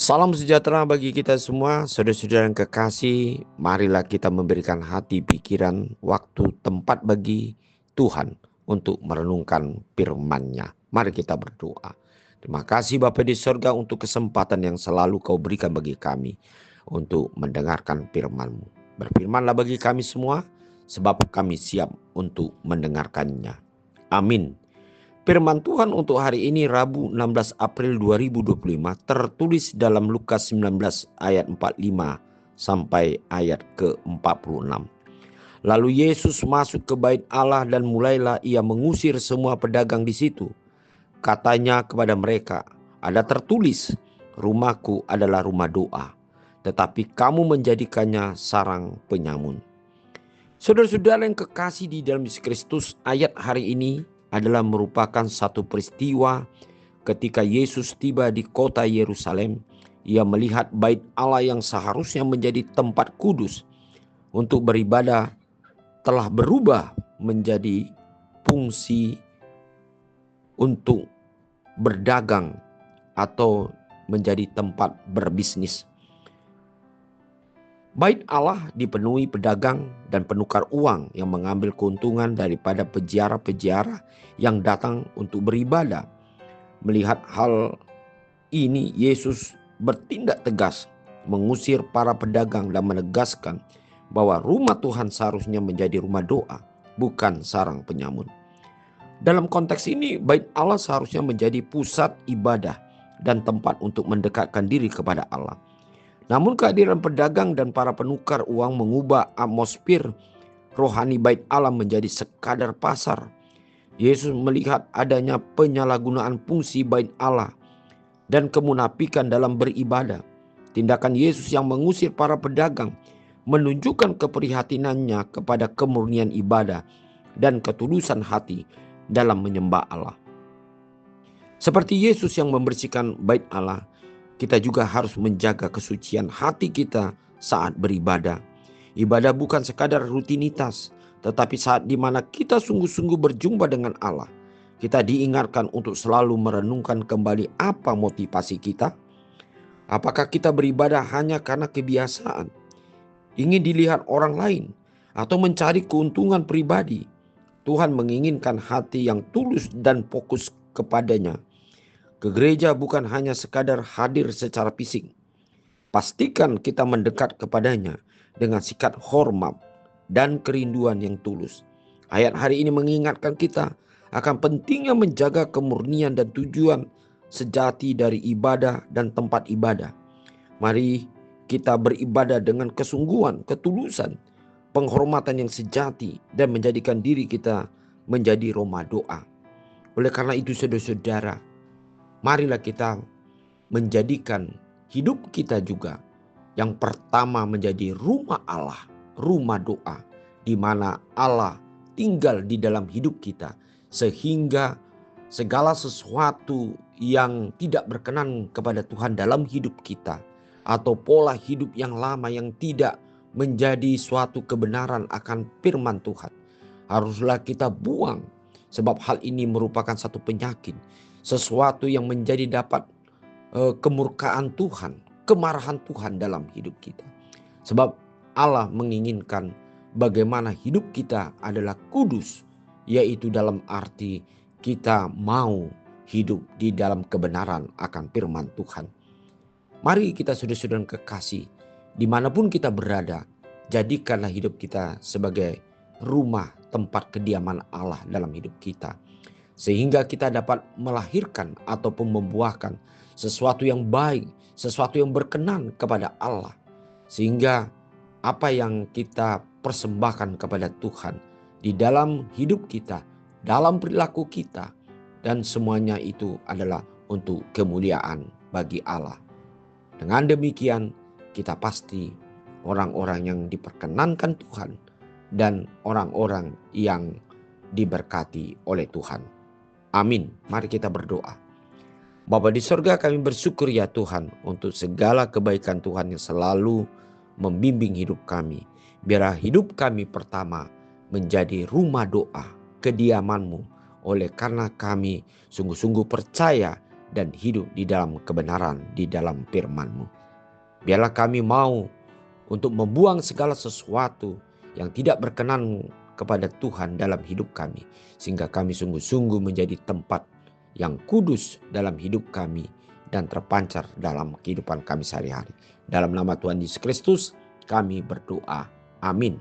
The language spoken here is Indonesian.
Salam sejahtera bagi kita semua, saudara-saudara yang kekasih. Marilah kita memberikan hati, pikiran, waktu, tempat bagi Tuhan untuk merenungkan firman-Nya. Mari kita berdoa. Terima kasih Bapa di sorga untuk kesempatan yang selalu Kau berikan bagi kami untuk mendengarkan firman-Mu. Berfirmanlah bagi kami semua, sebab kami siap untuk mendengarkannya. Amin. Firman Tuhan untuk hari ini Rabu 16 April 2025 tertulis dalam Lukas 19 ayat 45 sampai ayat ke-46. Lalu Yesus masuk ke bait Allah dan mulailah ia mengusir semua pedagang di situ. Katanya kepada mereka, ada tertulis, rumahku adalah rumah doa, tetapi kamu menjadikannya sarang penyamun. Saudara-saudara yang kekasih di dalam Yesus Kristus, ayat hari ini adalah merupakan satu peristiwa ketika Yesus tiba di kota Yerusalem. Ia melihat bait Allah yang seharusnya menjadi tempat kudus untuk beribadah telah berubah menjadi fungsi untuk berdagang atau menjadi tempat berbisnis. Bait Allah dipenuhi pedagang dan penukar uang yang mengambil keuntungan daripada peziarah-peziarah yang datang untuk beribadah. Melihat hal ini, Yesus bertindak tegas, mengusir para pedagang dan menegaskan bahwa rumah Tuhan seharusnya menjadi rumah doa, bukan sarang penyamun. Dalam konteks ini, bait Allah seharusnya menjadi pusat ibadah dan tempat untuk mendekatkan diri kepada Allah. Namun kehadiran pedagang dan para penukar uang mengubah atmosfer rohani bait Allah menjadi sekadar pasar. Yesus melihat adanya penyalahgunaan fungsi bait Allah dan kemunafikan dalam beribadah. Tindakan Yesus yang mengusir para pedagang menunjukkan keprihatinannya kepada kemurnian ibadah dan ketulusan hati dalam menyembah Allah. Seperti Yesus yang membersihkan bait Allah, kita juga harus menjaga kesucian hati kita saat beribadah. Ibadah bukan sekadar rutinitas, tetapi saat di mana kita sungguh-sungguh berjumpa dengan Allah. Kita diingatkan untuk selalu merenungkan kembali apa motivasi kita. Apakah kita beribadah hanya karena kebiasaan, ingin dilihat orang lain, atau mencari keuntungan pribadi? Tuhan menginginkan hati yang tulus dan fokus kepadanya. Ke gereja bukan hanya sekadar hadir secara fisik. Pastikan kita mendekat kepadanya dengan sikap hormat dan kerinduan yang tulus. Ayat hari ini mengingatkan kita akan pentingnya menjaga kemurnian dan tujuan sejati dari ibadah dan tempat ibadah. Mari kita beribadah dengan kesungguhan, ketulusan, penghormatan yang sejati dan menjadikan diri kita menjadi rumah doa. Oleh karena itu saudara-saudara, marilah kita menjadikan hidup kita juga yang pertama menjadi rumah Allah, rumah doa, di mana Allah tinggal di dalam hidup kita, sehingga segala sesuatu yang tidak berkenan kepada Tuhan dalam hidup kita, atau pola hidup yang lama yang tidak menjadi suatu kebenaran akan firman Tuhan, haruslah kita buang, sebab hal ini merupakan satu penyakit, sesuatu yang menjadi dapat kemurkaan Tuhan, kemarahan Tuhan dalam hidup kita. Sebab Allah menginginkan bagaimana hidup kita adalah kudus, yaitu dalam arti kita mau hidup di dalam kebenaran akan firman Tuhan. Mari kita saudara-saudara kekasih, dimanapun kita berada, jadikanlah hidup kita sebagai rumah tempat kediaman Allah dalam hidup kita. Sehingga kita dapat melahirkan ataupun membuahkan sesuatu yang baik, sesuatu yang berkenan kepada Allah. Sehingga apa yang kita persembahkan kepada Tuhan di dalam hidup kita, dalam perilaku kita, dan semuanya itu adalah untuk kemuliaan bagi Allah. Dengan demikian kita pasti orang-orang yang diperkenankan Tuhan dan orang-orang yang diberkati oleh Tuhan. Amin. Mari kita berdoa. Bapa di sorga, kami bersyukur ya Tuhan untuk segala kebaikan Tuhan yang selalu membimbing hidup kami. Biarlah hidup kami pertama menjadi rumah doa, kediaman-Mu. Oleh karena kami sungguh-sungguh percaya dan hidup di dalam kebenaran di dalam firman-Mu. Biarlah kami mau untuk membuang segala sesuatu yang tidak berkenan kepada Tuhan dalam hidup kami, sehingga kami sungguh-sungguh menjadi tempat yang kudus dalam hidup kami dan terpancar dalam kehidupan kami sehari-hari. Dalam nama Tuhan Yesus Kristus kami berdoa. Amin.